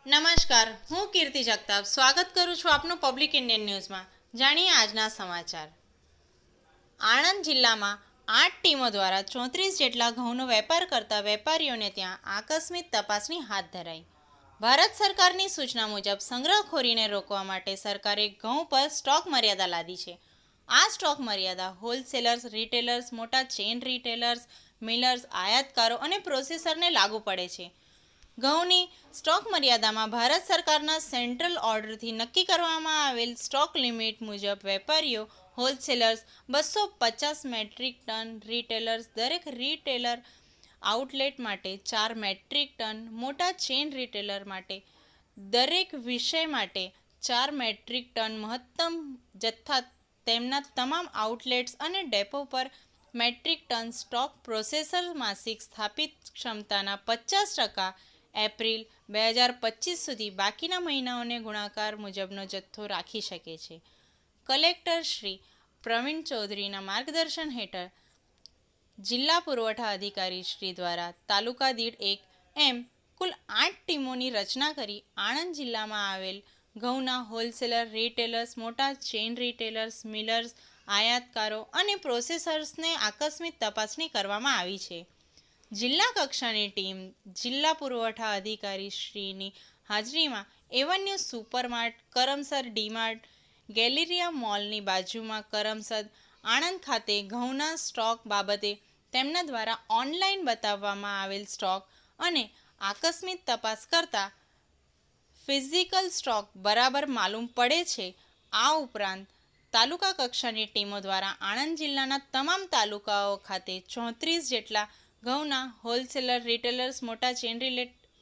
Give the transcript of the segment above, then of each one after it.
નમસ્કાર, હું કીર્તિ જગતાપ સ્વાગત કરું છું આપનું પબ્લિક ઇન્ડિયન ન્યૂઝમાં। જાણીએ આજના સમાચાર। આણંદ જિલ્લામાં 8 ટીમો દ્વારા 34 જેટલા ઘઉંનો વેપાર કરતા વેપારીઓને ત્યાં આકસ્મિક તપાસણી હાથ ધરાઈ। ભારત સરકારની સૂચના મુજબ સંગ્રહખોરીને રોકવા માટે સરકારે ઘઉં પર સ્ટોક મર્યાદા લાદી છે। આ સ્ટોક મર્યાદા હોલસેલર્સ, રિટેલર્સ, મોટા ચેઇન રિટેલર્સ, મિલર્સ, આયાતકારો અને પ્રોસેસરને લાગુ પડે છે। ઘઉંની સ્ટોક મર્યાદામાં ભારત સરકારના સેન્ટ્રલ ઓર્ડરથી નક્કી કરવામાં આવેલ સ્ટોક લિમિટ મુજબ વેપારીઓ, હોલસેલર્સ 250 મેટ્રિક ટન, રિટેલર્સ દરેક રિટેલર આઉટલેટ માટે 4 મેટ્રિક ટન, મોટા ચેઇન રિટેલર માટે દરેક વિષય માટે 4 મેટ્રિક ટન મહત્તમ જથ્થા તેમના તમામ આઉટલેટ્સ અને ડેપો પર મેટ્રિક ટન સ્ટોક પ્રોસેસર માસિક સ્થાપિત ક્ષમતાના 50% એપ્રિલ 2025 સુધી બાકીના મહિનાઓને ગુણાકાર મુજબનો જથ્થો રાખી શકે છે। કલેક્ટર શ્રી પ્રવીણ ચૌધરીના માર્ગદર્શન હેઠળ જિલ્લા પુરવઠા અધિકારી શ્રી દ્વારા તાલુકા દીઠ એમ કુલ 8 ટીમોની રચના કરી આણંદ જિલ્લામાં આવેલ ઘઉંના હોલસેલર, રિટેલર્સ, મોટા ચેઇન રિટેલર્સ, મિલર્સ, આયાતકારો અને પ્રોસેસર્સને આકસ્મિક તપાસણી કરવામાં આવી છે। જિલ્લા કક્ષાની ટીમ જિલ્લા પુરવઠા અધિકારી શ્રીની હાજરીમાં એવન્યુ સુપરમાર્ટ, કરમસદ ડીમાર્ટ, ગેલેરિયા મોલની બાજુમાં કરમસદ આણંદ ખાતે ઘઉંના સ્ટોક બાબતે તેમના દ્વારા ઓનલાઈન બતાવવામાં આવેલ સ્ટોક અને આકસ્મિક તપાસ કરતા ફિઝિકલ સ્ટોક બરાબર માલુમ પડે છે। આ ઉપરાંત તાલુકા કક્ષાની ટીમો દ્વારા આણંદ જિલ્લાના તમામ તાલુકાઓ ખાતે 34 જેટલા ઘઉંના હોલસેલર, રિટેલર્સ, મોટા ચેઇન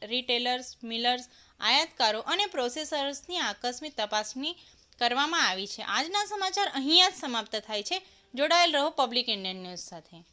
રિટેલર્સ, મિલર્સ, આયાતકારો અને પ્રોસેસર્સની આકસ્મિક તપાસણી કરવામાં આવી છે। આજના સમાચાર અહીંયા જ સમાપ્ત થાય છે। જોડાયેલ રહો પબ્લિક ઇન્ડિયન ન્યૂઝ સાથે।